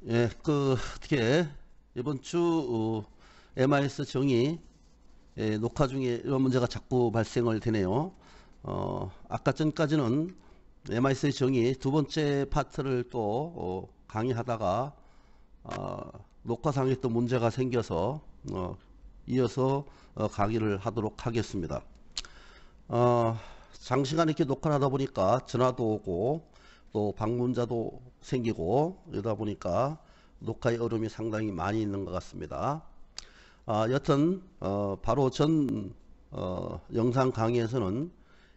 예, 어떻게, 이번 주, MIS 정의, 녹화 중에 이런 문제가 자꾸 발생을 되네요. 아까 전까지는 MIS 정의 두 번째 파트를 또, 강의하다가, 녹화상에 또 문제가 생겨서, 이어서, 강의를 하도록 하겠습니다. 장시간 이렇게 녹화를 하다 보니까 전화도 오고, 또 방문자도 생기고 이러다 보니까 녹화의 어려움이 상당히 많이 있는 것 같습니다. 여튼 바로 전 영상 강의에서는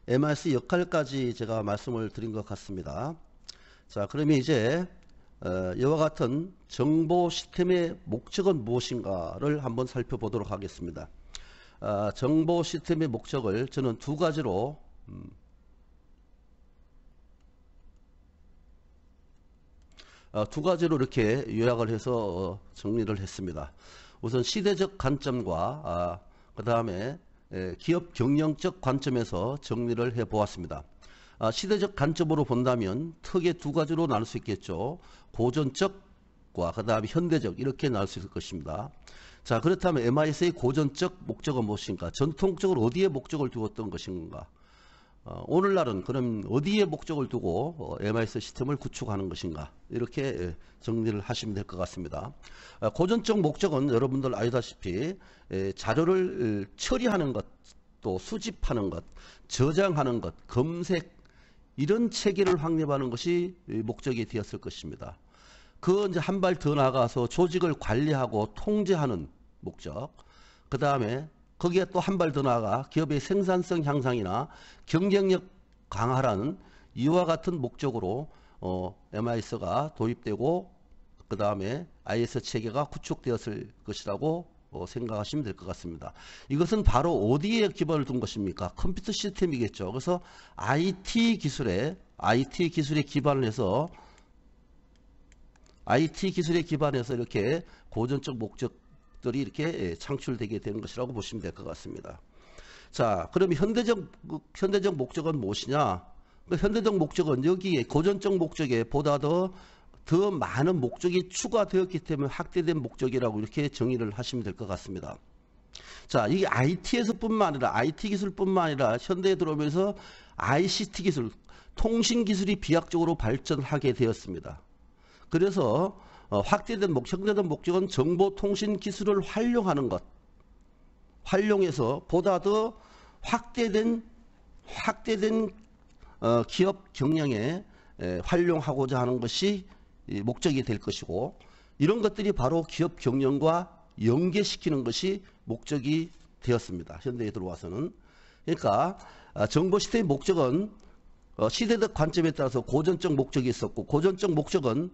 MIS 역할까지 제가 말씀을 드린 것 같습니다. 자, 그러면 이제 이와 같은 정보 시스템의 목적은 무엇인가를 한번 살펴보도록 하겠습니다. 정보 시스템의 목적을 저는 두 가지로 이렇게 요약을 해서 정리를 했습니다. 우선 시대적 관점과 그 다음에 기업 경영적 관점에서 정리를 해 보았습니다. 시대적 관점으로 본다면 크게 두 가지로 나눌 수 있겠죠. 고전적과 그 다음에 현대적, 이렇게 나눌 수 있을 것입니다. 자, 그렇다면 MIS의 고전적 목적은 무엇인가? 전통적으로 어디에 목적을 두었던 것인가? 오늘날은 그럼 어디에 목적을 두고 MIS 시스템을 구축하는 것인가? 이렇게 정리를 하시면 될 것 같습니다. 고전적 목적은 여러분들 알다시피 자료를 처리하는 것, 또 수집하는 것, 저장하는 것, 검색, 이런 체계를 확립하는 것이 목적이 되었을 것입니다. 이제 한 발 더 나아가서 조직을 관리하고 통제하는 목적, 그 다음에 거기에 또 한 발 더 나아가 기업의 생산성 향상이나 경쟁력 강화라는 이와 같은 목적으로 MIS가 도입되고 그 다음에 IS 체계가 구축되었을 것이라고 생각하시면 될 것 같습니다. 이것은 바로 어디에 기반을 둔 것입니까? 컴퓨터 시스템이겠죠. 그래서 IT 기술에 기반을 해서 이렇게 고전적 목적들이 이렇게 창출되게 되는 것이라고 보시면 될 것 같습니다. 자, 그럼 현대적 목적은 무엇이냐? 현대적 목적은 여기에 고전적 목적에 보다 더 많은 목적이 추가되었기 때문에 확대된 목적이라고 이렇게 정의를 하시면 될 것 같습니다. 자, 이게 IT 기술뿐만 아니라 현대에 들어오면서 ICT 기술, 통신 기술이 비약적으로 발전하게 되었습니다. 그래서 확대된 목적은 정보통신 기술을 활용하는 것, 활용해서 보다 더 확대된 기업 경영에 활용하고자 하는 것이 목적이 될 것이고, 이런 것들이 바로 기업 경영과 연계시키는 것이 목적이 되었습니다. 현대에 들어와서는. 그러니까 정보 시스템의 목적은 시대적 관점에 따라서 고전적 목적이 있었고, 고전적 목적은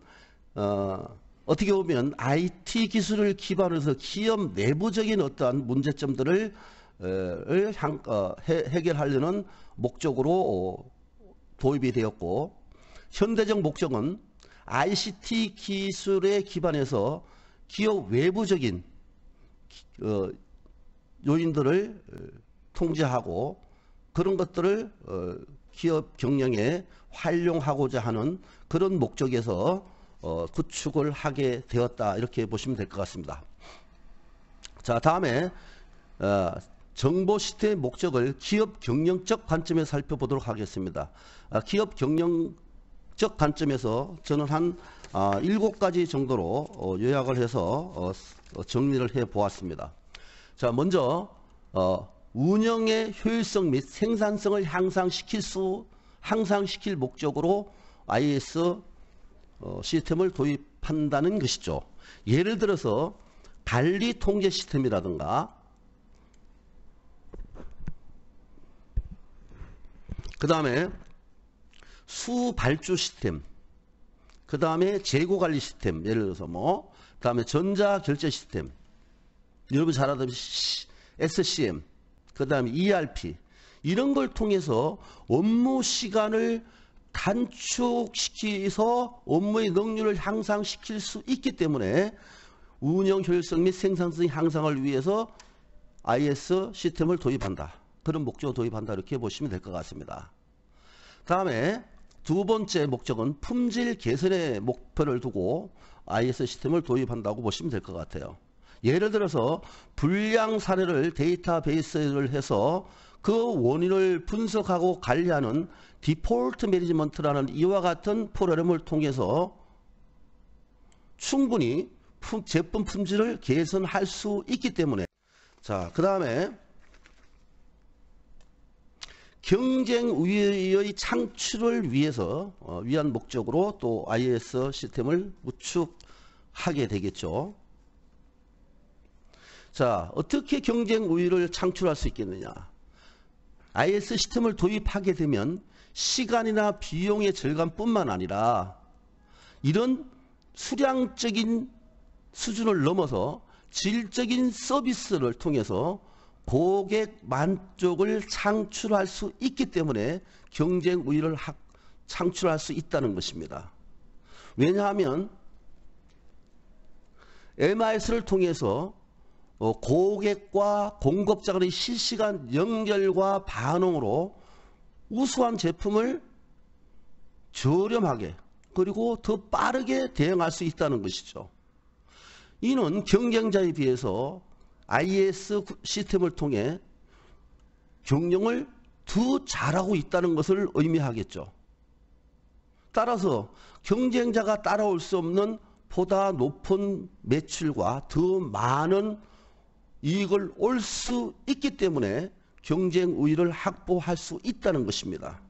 어떻게 보면 IT 기술을 기반으로 해서 기업 내부적인 어떠한 문제점들을 해결하려는 목적으로 도입이 되었고, 현대적 목적은 ICT 기술에 기반해서 기업 외부적인 요인들을 통제하고 그런 것들을 기업 경영에 활용하고자 하는 그런 목적에서 구축을 하게 되었다, 이렇게 보시면 될 것 같습니다. 자, 다음에 정보 시스템의 목적을 기업 경영적 관점에서 살펴보도록 하겠습니다. 기업 경영적 관점에서 저는 한 7가지 정도로 요약을 해서 정리를 해 보았습니다. 자, 먼저 운영의 효율성 및 생산성을 향상시킬 목적으로 IS 시스템을 도입한다는 것이죠. 예를 들어서 관리 통제 시스템이라든가, 그 다음에 수발주 시스템, 그 다음에 재고관리 시스템, 예를 들어서 그 다음에 전자결제 시스템, 여러분 잘 아는 SCM, 그 다음에 ERP, 이런 걸 통해서 업무 시간을 단축시켜서 업무의 능률을 향상시킬 수 있기 때문에 운영 효율성 및 생산성 향상을 위해서 IS 시스템을 도입한다. 그런 목적으로 도입한다, 이렇게 보시면 될 것 같습니다. 다음에 두 번째 목적은 품질 개선의 목표를 두고 IS 시스템을 도입한다고 보시면 될 것 같아요. 예를 들어서 불량 사례를 데이터베이스를 해서 그 원인을 분석하고 관리하는 디폴트 매니지먼트라는 이와 같은 프로그램을 통해서 충분히 제품 품질을 개선할 수 있기 때문에, 자, 그 다음에 경쟁 우위의 창출을 위한 목적으로 또 IS 시스템을 구축하게 되겠죠. 자, 어떻게 경쟁 우위를 창출할 수 있겠느냐? IS 시스템을 도입하게 되면 시간이나 비용의 절감뿐만 아니라 이런 수량적인 수준을 넘어서 질적인 서비스를 통해서 고객 만족을 창출할 수 있기 때문에 경쟁 우위를 창출할 수 있다는 것입니다. 왜냐하면 MIS를 통해서 고객과 공급자 간의 실시간 연결과 반응으로 우수한 제품을 저렴하게 그리고 더 빠르게 대응할 수 있다는 것이죠. 이는 경쟁자에 비해서 IS 시스템을 통해 경영을 더 잘하고 있다는 것을 의미하겠죠. 따라서 경쟁자가 따라올 수 없는 보다 높은 매출과 더 많은 이익을 올 수 있기 때문에 경쟁 우위를 확보할 수 있다는 것입니다.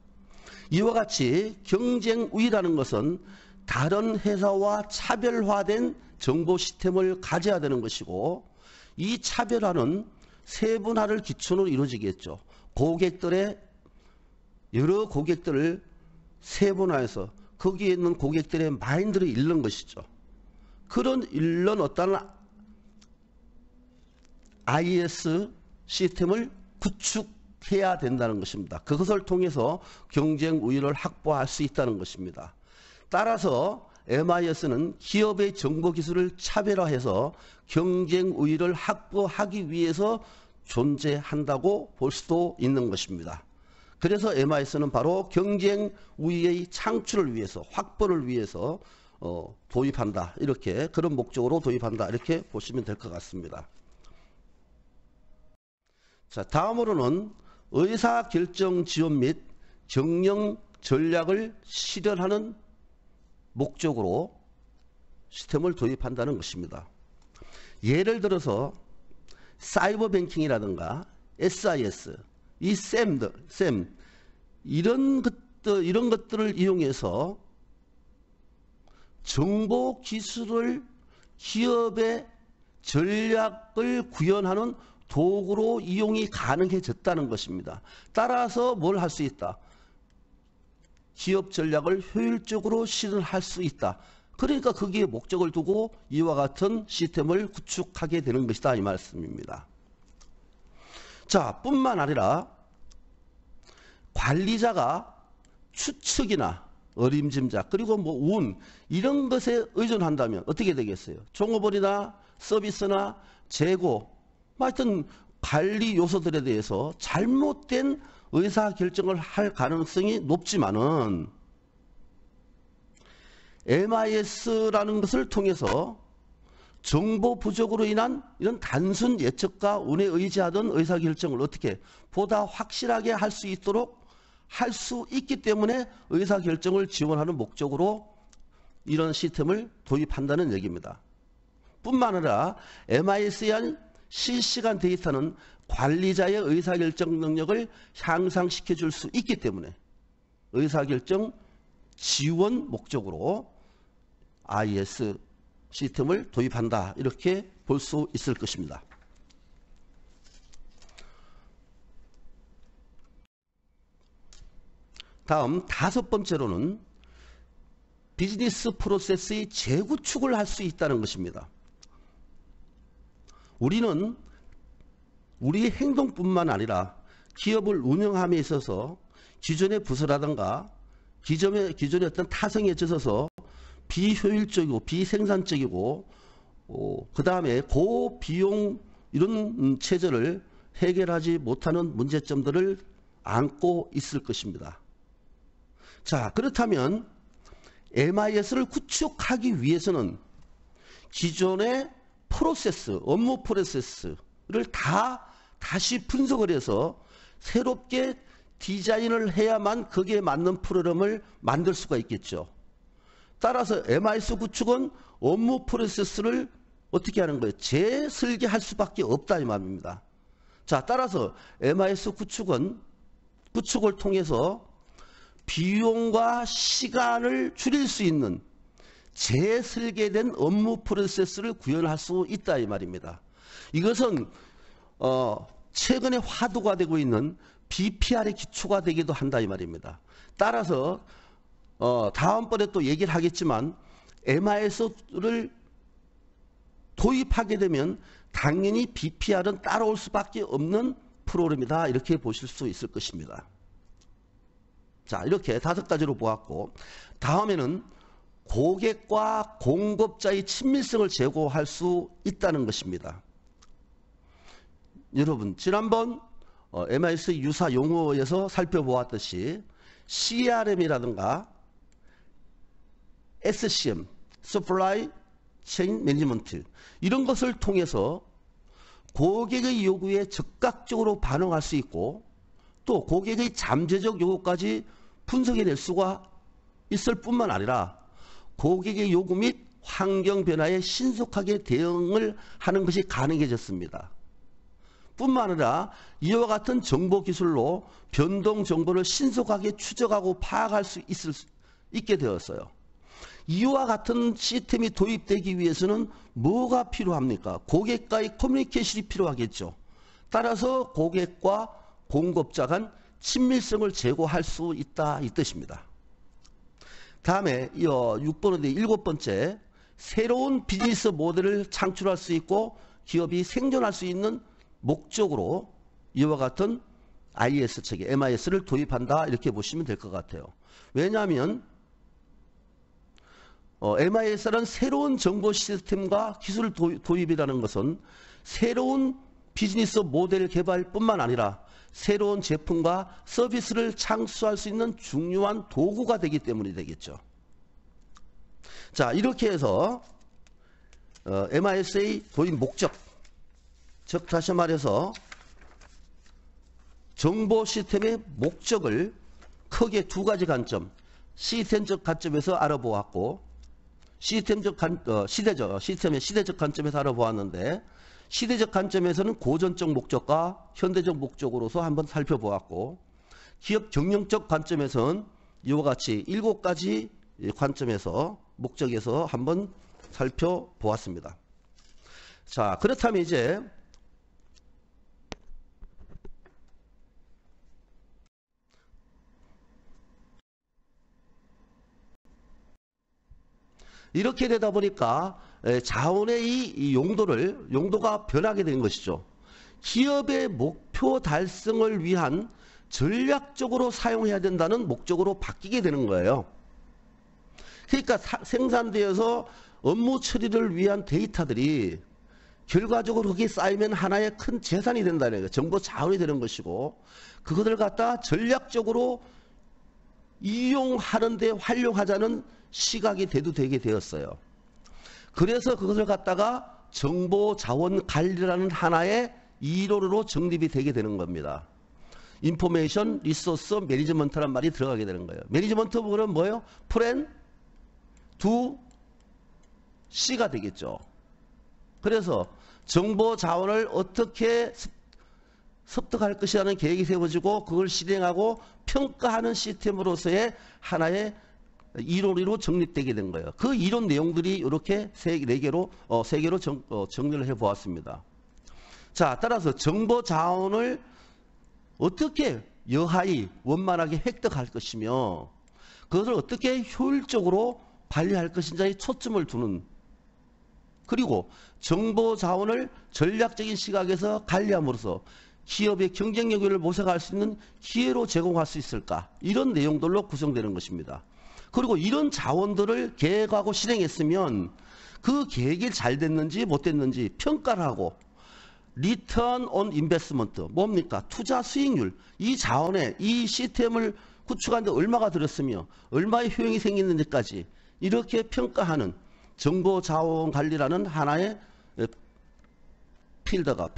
이와 같이 경쟁 우위라는 것은 다른 회사와 차별화된 정보 시스템을 가져야 되는 것이고, 이 차별화는 세분화를 기초로 이루어지겠죠. 여러 고객들을 세분화해서 거기에 있는 고객들의 마인드를 잃는 것이죠. 그런 잃는 어떤 IS 시스템을 구축해야 된다는 것입니다. 그것을 통해서 경쟁 우위를 확보할 수 있다는 것입니다. 따라서 MIS는 기업의 정보 기술을 차별화해서 경쟁 우위를 확보하기 위해서 존재한다고 볼 수도 있는 것입니다. 그래서 MIS는 바로 경쟁 우위의 창출을 위해서, 확보를 위해서 도입한다. 이렇게, 그런 목적으로 도입한다. 이렇게 보시면 될 것 같습니다. 자, 다음으로는 의사결정 지원 및 경영 전략을 실현하는 목적으로 시스템을 도입한다는 것입니다. 예를 들어서 사이버 뱅킹이라든가 SIS, 이 SAM 이런 것들을 이용해서 정보 기술을 기업의 전략을 구현하는 도구로 이용이 가능해졌다는 것입니다. 따라서 뭘 할 수 있다? 기업 전략을 효율적으로 실현할 수 있다. 그러니까 거기에 목적을 두고 이와 같은 시스템을 구축하게 되는 것이다, 이 말씀입니다. 자, 뿐만 아니라 관리자가 추측이나 어림짐작 그리고 운 이런 것에 의존한다면 어떻게 되겠어요? 종업원이나 서비스나 재고, 하여튼 관리 요소들에 대해서 잘못된 의사결정을 할 가능성이 높지만은 MIS라는 것을 통해서 정보 부족으로 인한 이런 단순 예측과 운에 의지하던 의사결정을 어떻게 보다 확실하게 할 수 있도록 할 수 있기 때문에 의사결정을 지원하는 목적으로 이런 시스템을 도입한다는 얘기입니다. 뿐만 아니라 MIS에 한 실시간 데이터는 관리자의 의사결정 능력을 향상시켜 줄 수 있기 때문에 의사결정 지원 목적으로 IS 시스템을 도입한다, 이렇게 볼 수 있을 것입니다. 다음 5번째로는 비즈니스 프로세스의 재구축을 할 수 있다는 것입니다. 우리는 우리의 행동뿐만 아니라 기업을 운영함에 있어서 기존의 부서라든가 기존의 어떤 타성에 젖어서 비효율적이고 비생산적이고 그 다음에 고비용 이런 체제를 해결하지 못하는 문제점들을 안고 있을 것입니다. 자, 그렇다면 MIS를 구축하기 위해서는 기존의 프로세스, 업무 프로세스를 다시 분석을 해서 새롭게 디자인을 해야만 거기에 맞는 프로그램을 만들 수가 있겠죠. 따라서 MIS 구축은 업무 프로세스를 어떻게 하는 거예요? 재설계할 수밖에 없다 이 말입니다. 자, 따라서 MIS 구축을 통해서 비용과 시간을 줄일 수 있는 재설계된 업무 프로세스를 구현할 수 있다 이 말입니다. 이것은 최근에 화두가 되고 있는 BPR의 기초가 되기도 한다 이 말입니다. 따라서 다음번에 또 얘기를 하겠지만 MIS를 도입하게 되면 당연히 BPR은 따라올 수밖에 없는 프로그램이다 이렇게 보실 수 있을 것입니다. 자, 이렇게 5가지로 보았고, 다음에는 고객과 공급자의 친밀성을 제고할 수 있다는 것입니다. 여러분, 지난번 MIS 유사 용어에서 살펴보았듯이 CRM이라든가 SCM, Supply Chain Management, 이런 것을 통해서 고객의 요구에 즉각적으로 반응할 수 있고 또 고객의 잠재적 요구까지 분석해낼 수가 있을 뿐만 아니라 고객의 요구 및 환경 변화에 신속하게 대응을 하는 것이 가능해졌습니다. 뿐만 아니라 이와 같은 정보 기술로 변동 정보를 신속하게 추적하고 파악할 수 있게 되었어요. 이와 같은 시스템이 도입되기 위해서는 뭐가 필요합니까? 고객과의 커뮤니케이션이 필요하겠죠. 따라서 고객과 공급자 간 친밀성을 제고할 수 있다 이 뜻입니다. 다음에 6번인데 7번째, 새로운 비즈니스 모델을 창출할 수 있고 기업이 생존할 수 있는 목적으로 이와 같은 IS 체계, MIS를 도입한다 이렇게 보시면 될 것 같아요. 왜냐하면 MIS는 새로운 정보 시스템과 기술 도입이라는 것은 새로운 비즈니스 모델 개발뿐만 아니라 새로운 제품과 서비스를 창출할 수 있는 중요한 도구가 되기 때문이 되겠죠. 자, 이렇게 해서 MIS의 도입 목적, 즉 다시 말해서 정보 시스템의 목적을 크게 2가지 관점, 시스템적 관점에서 알아보았고 시스템의 시대적 관점에서 알아보았는데 시대적 관점에서는 고전적 목적과 현대적 목적으로서 한번 살펴보았고 기업 경영적 관점에서는 이와 같이 7가지 관점에서 목적에서 한번 살펴보았습니다. 자, 그렇다면 이제 이렇게 되다 보니까 자원의 이 용도가 변하게 된 것이죠. 기업의 목표 달성을 위한 전략적으로 사용해야 된다는 목적으로 바뀌게 되는 거예요. 그러니까 생산되어서 업무 처리를 위한 데이터들이 결과적으로 거기에 쌓이면 하나의 큰 재산이 된다는 거예요. 정보 자원이 되는 것이고 그것을 갖다 전략적으로 이용하는 데 활용하자는 시각이 되게 되었어요. 그래서 그것을 갖다가 정보 자원 관리라는 하나의 이론으로 정립이 되게 되는 겁니다. 인포메이션 리소스 매니지먼트란 말이 들어가게 되는 거예요. 매니지먼트 부분은 뭐예요? 플랜, 두, C가 되겠죠. 그래서 정보 자원을 어떻게 습득할 것이라는 계획이 세워지고 그걸 실행하고 평가하는 시스템으로서의 하나의 이론으로 정립되게 된 거예요. 그 이론 내용들이 이렇게 세 개로 정리를 해보았습니다. 자, 따라서 정보 자원을 어떻게 여하이 원만하게 획득할 것이며 그것을 어떻게 효율적으로 관리할 것인지에 초점을 두는, 그리고 정보 자원을 전략적인 시각에서 관리함으로써 기업의 경쟁력을 모색할 수 있는 기회로 제공할 수 있을까, 이런 내용들로 구성되는 것입니다. 그리고 이런 자원들을 계획하고 실행했으면 그 계획이 잘 됐는지 못 됐는지 평가를 하고 리턴 온 인베스트먼트, 뭡니까? 투자 수익률, 이 자원에 이 시스템을 구축하는데 얼마가 들었으며 얼마의 효용이 생기는지까지 이렇게 평가하는 정보자원관리라는 하나의 필드가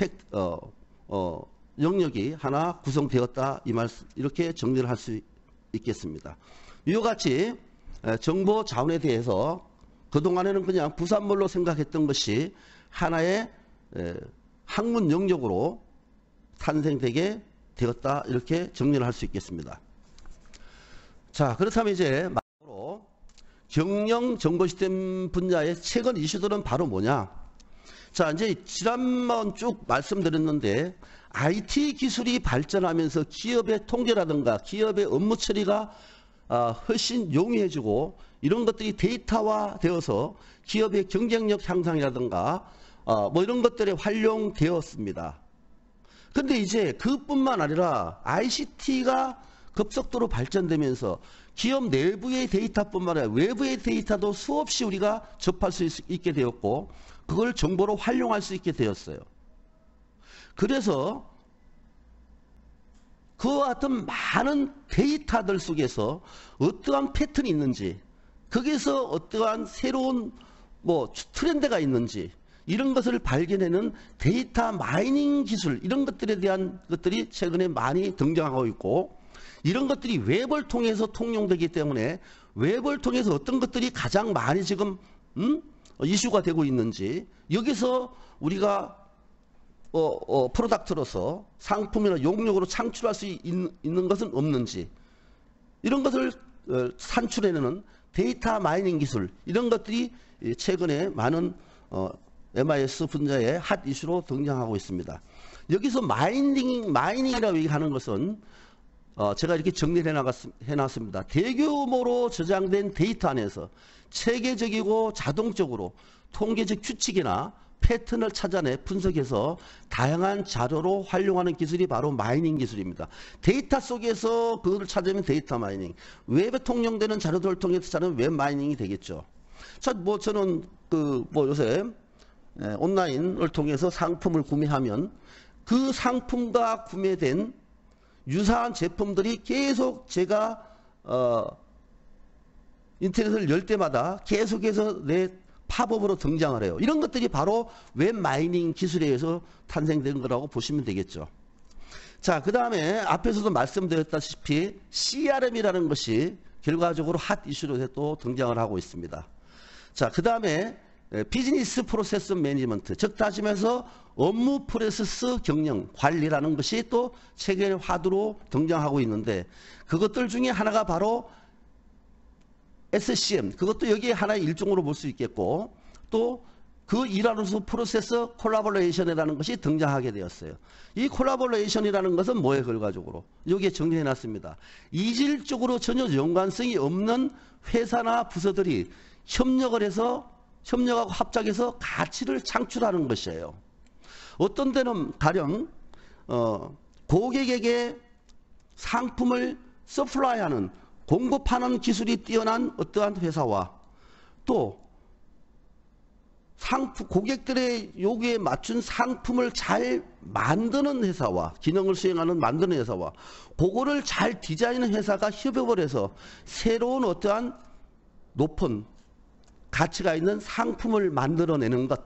영역이 하나 구성되었다 이 말씀 이렇게 정리를 할 수 있겠습니다. 이와 같이 정보자원에 대해서 그동안에는 그냥 부산물로 생각했던 것이 하나의 학문 영역으로 탄생되게 되었다 이렇게 정리를 할 수 있겠습니다. 자, 그렇다면 이제 마지막으로 경영 정보시스템 분야의 최근 이슈들은 바로 뭐냐? 자, 이제 지난번 쭉 말씀드렸는데 IT 기술이 발전하면서 기업의 통계라든가 기업의 업무 처리가 훨씬 용이해지고 이런 것들이 데이터화 되어서 기업의 경쟁력 향상이라든가 뭐 이런 것들에 활용되었습니다. 근데 이제 그뿐만 아니라 ICT가 급속도로 발전되면서 기업 내부의 데이터뿐만 아니라 외부의 데이터도 수없이 우리가 접할 수 있게 되었고 그걸 정보로 활용할 수 있게 되었어요. 그래서 그와 같은 많은 데이터들 속에서 어떠한 패턴이 있는지 거기서 어떠한 새로운 뭐 트렌드가 있는지 이런 것을 발견하는 데이터 마이닝 기술 이런 것들에 대한 것들이 최근에 많이 등장하고 있고 이런 것들이 웹을 통해서 통용되기 때문에 웹을 통해서 어떤 것들이 가장 많이 지금 이슈가 되고 있는지 여기서 우리가 프로덕트로서 상품이나 용역으로 창출할 수 있는 것은 없는지 이런 것을 산출해내는 데이터 마이닝 기술 이런 것들이 최근에 많은 MIS 분야의 핫 이슈로 등장하고 있습니다. 여기서 마이닝이라고 얘기하는 것은 제가 이렇게 정리를 해놨습니다. 대규모로 저장된 데이터 안에서 체계적이고 자동적으로 통계적 규칙이나 패턴을 찾아내 분석해서 다양한 자료로 활용하는 기술이 바로 마이닝 기술입니다. 데이터 속에서 그걸 찾으면 데이터 마이닝, 웹에 통용되는 자료들을 통해서 찾으면 웹 마이닝이 되겠죠. 자, 뭐 저는 요새 온라인을 통해서 상품을 구매하면 그 상품과 구매된 유사한 제품들이 계속 제가 인터넷을 열 때마다 계속해서 내 팝업으로 등장을 해요. 이런 것들이 바로 웹 마이닝 기술에 의해서 탄생된 거라고 보시면 되겠죠. 자, 그 다음에 앞에서도 말씀드렸다시피 CRM이라는 것이 결과적으로 핫 이슈로 또 등장을 하고 있습니다. 자, 그 다음에 비즈니스 프로세스 매니지먼트, 즉 다시 말해서 업무 프로세스 경영 관리라는 것이 또 최근에 화두로 등장하고 있는데 그것들 중에 하나가 바로 SCM, 그것도 여기에 하나의 일종으로 볼 수 있겠고 또 그 일환으로서 프로세스 콜라보레이션이라는 것이 등장하게 되었어요. 이 콜라보레이션이라는 것은 뭐예요? 결과적으로 여기에 정리해 놨습니다. 이질적으로 전혀 연관성이 없는 회사나 부서들이 협력을 해서 협력하고 합작해서 가치를 창출하는 것이에요. 어떤 때는 가령 고객에게 상품을 서플라이하는 공급하는 기술이 뛰어난 어떠한 회사와 또 고객들의 요구에 맞춘 상품을 잘 만드는 회사와 기능을 수행하는 만드는 회사와 그거를 잘 디자인하는 회사가 협업을 해서 새로운 어떠한 높은 가치가 있는 상품을 만들어내는 것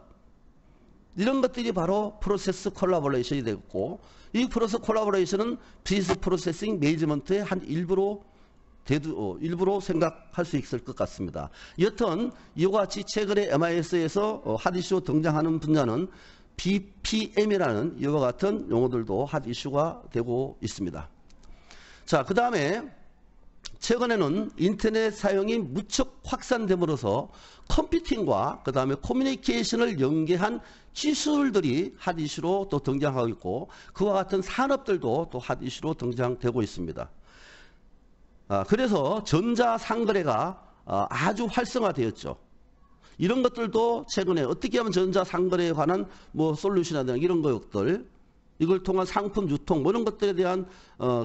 이런 것들이 바로 프로세스 콜라보레이션이 되고 이 프로세스 콜라보레이션은 비즈니스 프로세싱 매니지먼트의 한 일부로 생각할 수 있을 것 같습니다. 여튼 이와 같이 최근에 MIS에서 핫 이슈로 등장하는 분야는 BPM이라는 이와 같은 용어들도 핫 이슈가 되고 있습니다. 자, 그 다음에 최근에는 인터넷 사용이 무척 확산됨으로써 컴퓨팅과 그 다음에 커뮤니케이션을 연계한 기술들이 핫 이슈로 또 등장하고 있고 그와 같은 산업들도 또 핫 이슈로 등장되고 있습니다. 그래서 전자상거래가 아주 활성화되었죠. 이런 것들도 최근에 어떻게 하면 전자상거래에 관한 뭐 솔루션이라든가 이런 것들 이걸 통한 상품 유통 뭐 이런 것들에 대한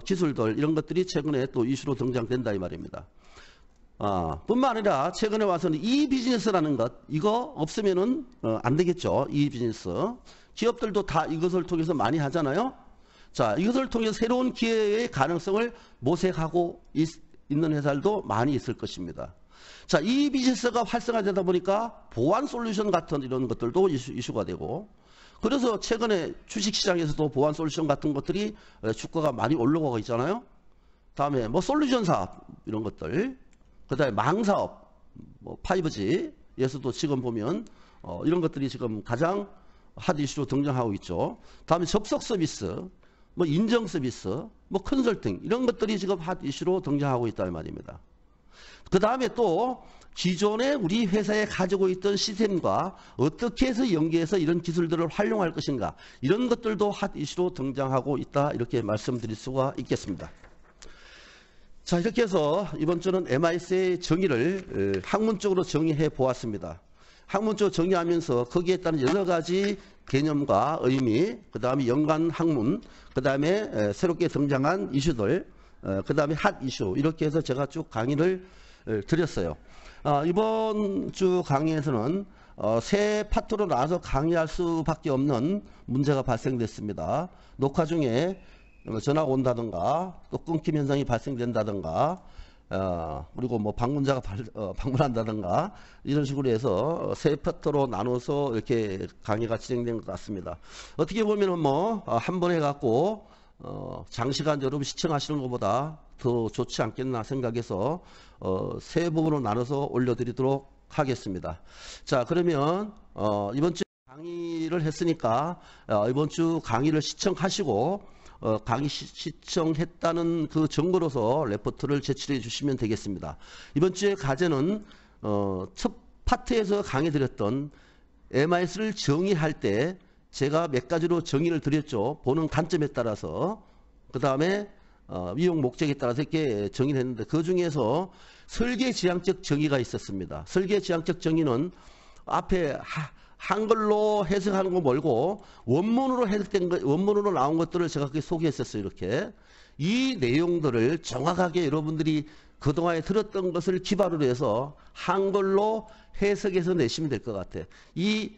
기술들 이런 것들이 최근에 또 이슈로 등장된다 이 말입니다. 뿐만 아니라 최근에 와서는 이 비즈니스라는 것 이거 없으면은 안 되겠죠. 이 비즈니스 기업들도 다 이것을 통해서 많이 하잖아요. 자, 이것을 통해서 새로운 기회의 가능성을 모색하고 있는 회사들도 많이 있을 것입니다. 자, 이 비즈니스가 활성화되다 보니까 보안 솔루션 같은 이런 것들도 이슈가 되고, 그래서 최근에 주식시장에서도 보안 솔루션 같은 것들이 주가가 많이 올라가고 있잖아요. 다음에 뭐 솔루션 사업 이런 것들, 그다음에 망사업, 뭐 5G에서도 지금 보면 이런 것들이 지금 가장 핫 이슈로 등장하고 있죠. 다음에 접속 서비스, 뭐 인정 서비스, 뭐 컨설팅 이런 것들이 지금 핫 이슈로 등장하고 있다는 말입니다. 그 다음에 또 기존에 우리 회사에 가지고 있던 시스템과 어떻게 해서 연계해서 이런 기술들을 활용할 것인가, 이런 것들도 핫 이슈로 등장하고 있다, 이렇게 말씀드릴 수가 있겠습니다. 자, 이렇게 해서 이번 주는 MIS의 정의를 학문적으로 정의해 보았습니다. 학문적으로 정의하면서 거기에 따른 여러 가지 개념과 의미, 그 다음에 연관 학문, 그 다음에 새롭게 등장한 이슈들, 그 다음에 핫 이슈, 이렇게 해서 제가 쭉 강의를 드렸어요. 이번 주 강의에서는 새 파트로 나와서 강의할 수밖에 없는 문제가 발생됐습니다. 녹화 중에 전화가 온다든가 또 끊김 현상이 발생된다든가 그리고 뭐 방문자가 방문한다든가 이런 식으로 해서 세 파트로 나눠서 이렇게 강의가 진행된 것 같습니다. 어떻게 보면은 뭐 한 번 해갖고 장시간 여러분 시청하시는 것보다 더 좋지 않겠나 생각해서 세 부분으로 나눠서 올려드리도록 하겠습니다. 자, 그러면 이번 주 강의를 했으니까 이번 주 강의를 시청하시고 강의 시청했다는 그 증거로서 레포트를 제출해 주시면 되겠습니다. 이번 주의 과제는 첫 파트에서 강의 드렸던 MIS를 정의할 때 제가 몇 가지로 정의를 드렸죠. 보는 관점에 따라서, 그 다음에 이용 목적에 따라서 이렇게 정의를 했는데, 그 중에서 설계지향적 정의가 있었습니다. 설계지향적 정의는 앞에 한글로 해석하는 거 말고 원문으로 해석된 거, 원문으로 나온 것들을 제가 그렇게 소개했었어요. 이렇게 이 내용들을 정확하게 여러분들이 그동안에 들었던 것을 기반으로 해서 한글로 해석해서 내시면 될 것 같아요. 이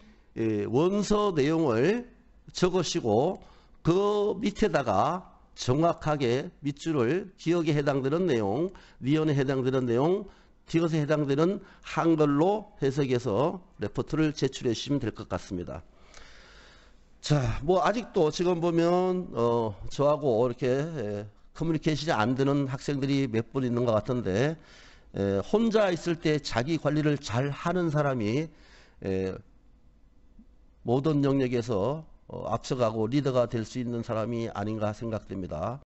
원서 내용을 적으시고 그 밑에다가 정확하게 밑줄을 기억에 해당되는 내용, 니언에 해당되는 내용, 디귿에 해당되는 한글로 해석해서 레포트를 제출해 주시면 될 것 같습니다. 자, 뭐 아직도 지금 보면 저하고 이렇게 커뮤니케이션이 안 되는 학생들이 몇 분 있는 것 같은데, 혼자 있을 때 자기 관리를 잘 하는 사람이 모든 영역에서 앞서가고 리더가 될 수 있는 사람이 아닌가 생각됩니다.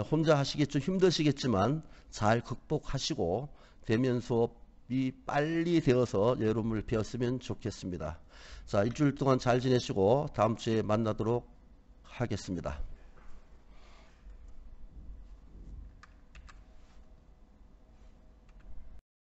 혼자 하시기 좀 힘드시겠지만 잘 극복하시고 대면 수업이 빨리 되어서 여러분을 배웠으면 좋겠습니다. 자, 일주일 동안 잘 지내시고 다음 주에 만나도록 하겠습니다.